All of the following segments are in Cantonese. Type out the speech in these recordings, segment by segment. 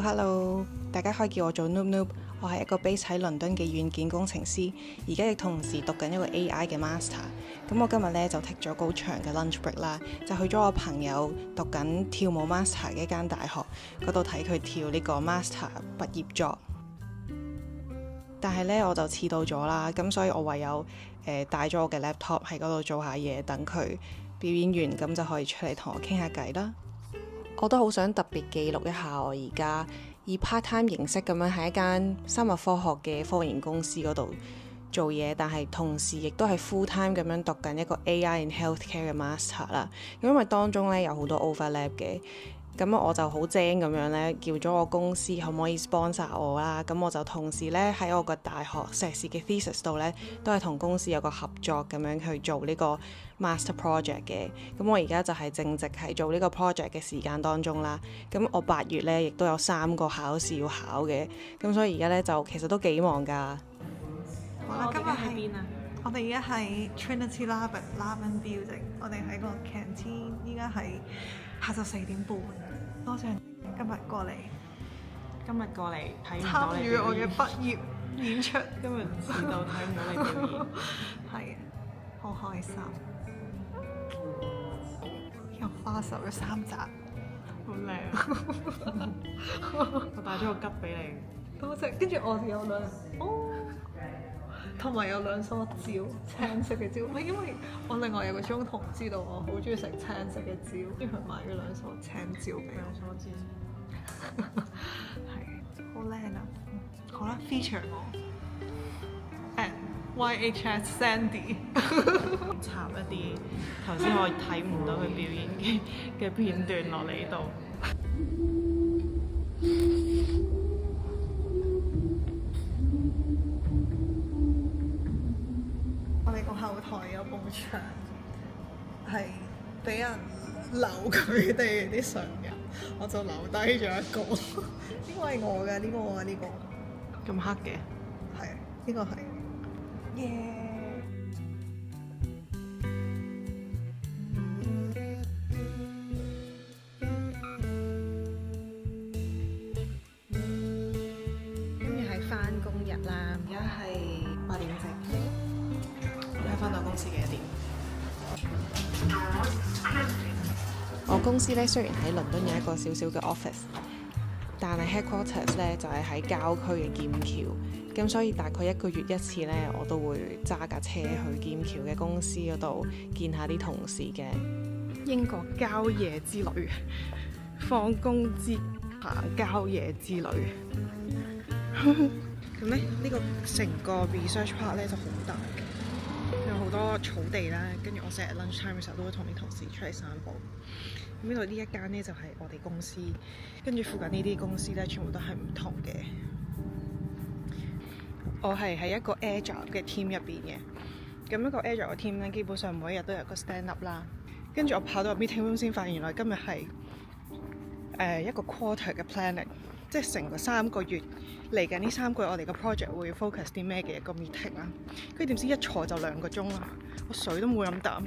Hello， 大家可以叫我做 Noob， 我係一個 base 喺倫敦嘅軟件工程師，而家亦同時讀緊一個 AI 嘅 master。咁我今日咧就 take 咗個長嘅 lunch break 啦，就去咗我朋友讀緊跳舞 master 嘅一間大學嗰度睇佢跳呢個 master 畢業作。但係咧我就遲到咗啦，咁所以我唯有帶咗我嘅 laptop 喺嗰度做下嘢，等佢表演完咁就可以出嚟同我傾下偈啦。我都好想特別記錄一下我而家以 part time 形式咁樣喺一間生物科學嘅科研公司嗰度做嘢，但係同時亦都係 full time 咁樣讀緊一個 AI in healthcare 嘅 master 啦。因為當中咧有好多 overlap 嘅，咁我就好精咁樣咧叫咗我公司可唔可以 sponsor 我啦。咁我就同時咧喺我個大學碩士嘅 thesis 度咧都係同公司有個合作咁樣去做呢個 master project 嘅。咁我而家就係正值係做呢個 project 嘅時間當中啦。咁我8月咧亦都有3個考試要考嘅，咁所以而家咧就其實都幾忙㗎。好啦，今日喺邊啊？我哋而家喺 Trinity Laban Building， 我哋喺個 canteen， 依家係下晝4點半。多謝今日過嚟睇唔到你參與我嘅畢業演出。今日遲到睇唔到你表演，係好開心，有花手嘅3集，好靚啊！我帶咗個吉俾你，多謝。跟住我有同埋有2梳蕉，青色嘅蕉。唔係因為我另外有個中同知道我好中意食青色嘅蕉，跟住佢買咗2梳青蕉俾我。2梳蕉，係好靚啊！好啦 ，feature 我 at YHS Sandy 插一啲頭先我睇唔到佢表演嘅片段落嚟呢度。我哋個後台有埲牆係俾人留佢哋啲相嘅，我就留低咗一個。呢個係我嘅，呢個呢個咁黑嘅，係呢個係耶！跟住係返工日啦，而家係8點正。而家返到公司幾多點？我公司咧雖然喺倫敦有一個小小嘅 office， 但係 headquarters 咧就係喺郊區嘅劍橋，咁所以大概1個月一次咧，我都會揸架車去劍橋嘅公司嗰度見下啲同事嘅。英國郊野之旅，放工之行郊野之旅。咁咧呢個成個 research part 咧就好大嘅，有好多草地啦，跟住我成日 lunch time 嘅時候都會同啲同事出嚟散步。咁呢度呢一間咧就係我哋公司，跟住附近呢啲公司咧全部都係唔同嘅。我係喺一個 Agile 嘅 team 入邊嘅，咁一個 Agile 嘅 team 咧基本上每一日都有個 stand up 啦。跟住我跑到入 meeting room 先發現原來今日係一個 quarter 嘅 planning， 即係成個3個月嚟緊呢3個月我哋個 project 會 focus 啲咩嘅一個 meeting 啦。跟住點知一坐就2個鐘啦，我水都冇飲啖，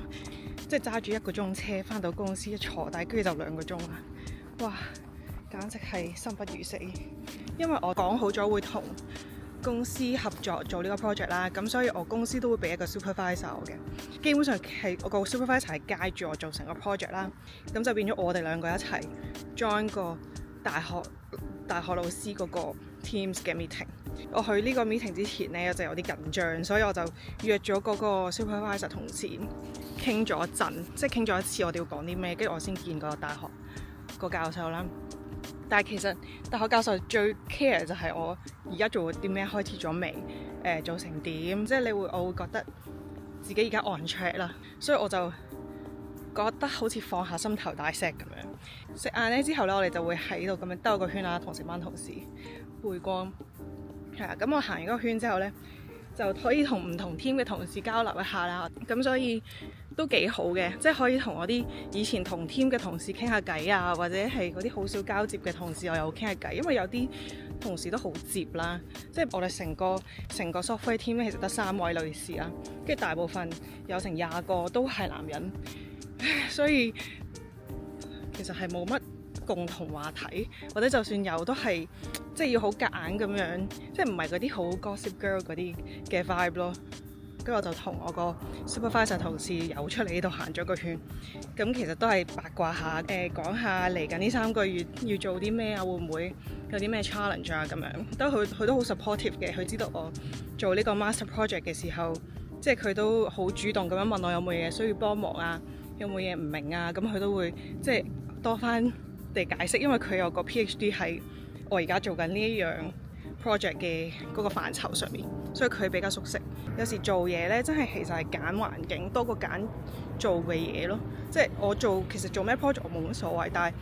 即係揸住1個鐘車翻到公司一坐，但係跟住就2個鐘啦。哇，簡直係生不如死！因為我講好咗會同公司合作做呢個 project 啦，咁所以我公司都會俾一個 supervisor 我嘅。基本上係我個 supervisor 係 guide 住我做成個 project 啦，咁就變咗我哋2個一齊 join 個大學老師嗰個 Teams 嘅 meeting。我去呢個 meeting 之前呢，我就有啲緊張，所以我就約咗嗰個 supervisor 同事傾咗一陣，即係傾咗一次我哋要講啲咩，跟住我先見個大學個教授啦。但係其實大學教授最 care 就係我而家做啲咩，開始咗未，做成點，即係我會覺得自己而家 on track 啦，所以我就覺得好似放下心頭大石咁樣。食晏咧之後咧，我哋就會喺度咁樣兜個圈啦，同成班同事回光係啊。咁我行完嗰個圈之後咧，就可以同唔同 team 嘅同事交流一下啦。咁所以都幾好嘅，即係可以同我啲以前同 team 嘅同事傾下偈啊，或者係嗰啲好少交接嘅同事我又傾下偈，因為有啲同事都好接啦。即係我哋成個 software team 咧，其實得3位女士啊，跟住大部分有成20個都係男人，所以其實係冇乜共同話題，或者就算有都係即係要好夾硬咁樣，即係唔係嗰啲好 gossip girl 嗰啲嘅 vibe 咯。跟住我就同我個 supervisor 同事又出嚟呢度行咗個圈，咁其實都係八卦下，講下嚟緊呢3個月要做啲咩啊，會唔會有啲咩 challenge 啊咁樣。佢都好 supportive 嘅，佢知道我做呢個 master project 嘅時候，即係佢都好主動咁樣問我有冇嘢需要幫忙啊，有冇嘢唔明啊，咁佢都會即係多番地解釋，因為佢有個 PhD 喺我而家做緊呢一樣 project 嘅嗰個範疇上面，所以佢比較熟悉。有時做嘢咧，真係其實係揀環境多過揀做嘅嘢咯。即係我其實做咩 project 我冇乜所謂，但係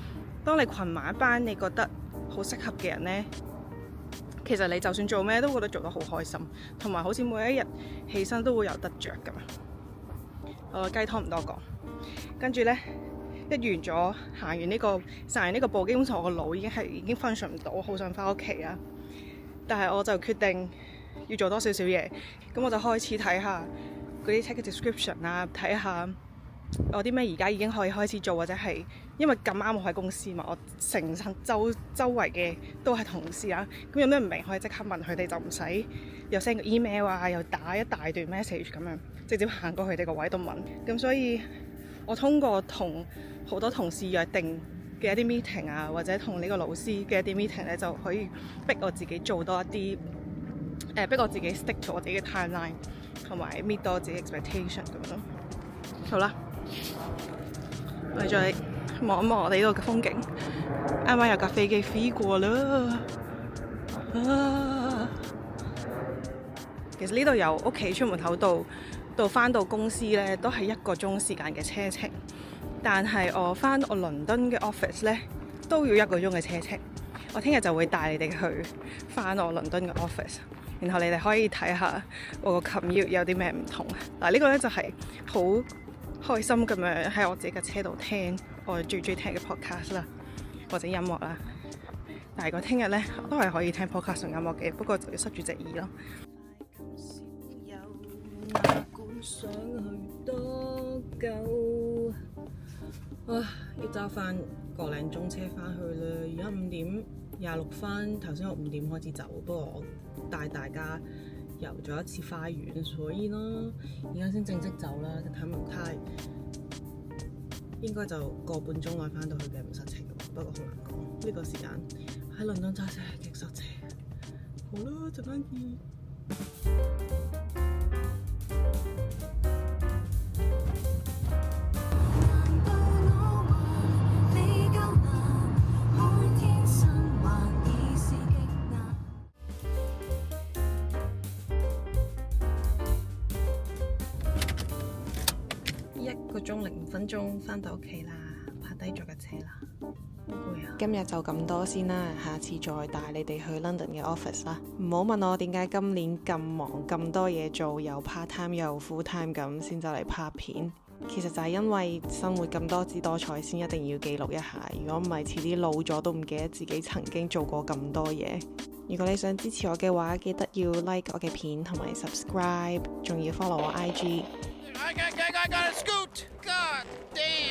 當你群埋一班你覺得好適合嘅人咧，其實你就算做咩都覺得做得好開心，同埋好似每一日起身都會有得着咁樣。雞湯唔多講，跟住咧一完咗行完呢個散完呢個步，基本上我個腦已經 function 唔到，好想翻屋企啊！但係我就決定要做多少少嘢，咁我就開始睇下嗰啲 ticket description 啊，睇下我啲咩而家已經可以開始做，或者係因為咁啱我喺公司嘛，我成身周圍嘅都係同事啊，咁有咩唔明可以即刻問佢哋，就唔使又 send 個 email 啊，又打一大段 message 咁樣，直接行過佢哋個位度問。咁所以我通過同好多同事約定嘅一啲 meeting 啊，或者同呢個老師嘅一啲 meeting 咧，就可以逼我自己做多一啲，逼我自己 stick to 我自己嘅 timeline， 同埋 meet 多我自己 expectation 咁咯。好啦，我哋再望一望我哋呢度嘅風景。啱啱有架飛機飛過啦，其實呢度由屋企出門口到返到公司咧，都係1個鐘時間嘅車程。但係我返我倫敦嘅 office 咧，都要1個鐘嘅車程。我聽日就會帶你哋去返我倫敦嘅 office， 然後你哋可以睇下我個 commute有啲咩唔同。嗱，呢個咧就係好開心咁樣喺我自己嘅車度聽我最中意聽嘅 podcast 啦，或者音樂啦。但係我聽日咧都係可以聽 podcast 同音樂嘅，不過就要塞住隻耳咯。要揸翻個零鐘車翻去啦，而家5點26分。頭先我5點開始走，不過我帶大家遊咗一次花園，所以呢而家先正式走啦。睇唔太應該就個半鐘內翻到去嘅，唔塞車嘅，不過好難講。呢個時間喺倫敦揸車係極塞車。好啦，陣間見。1個鐘0分鐘翻到屋企啦，泊低咗架車啦，好攰啊！今日就咁多先啦，下次再帶你哋去 London 嘅 office 啦。唔好問我點解今年咁忙咁多嘢做，又 part time 又 full time 咁先走嚟拍片。其實就係因為生活咁多姿多彩，先一定要記錄一下。如果唔係，遲啲老咗都唔記得自己曾經做過咁多嘢。如果你想支持我嘅話，記得要 like 我嘅片同埋 subscribe， 仲要 follow 我 IG。I gotta scoot! God damn!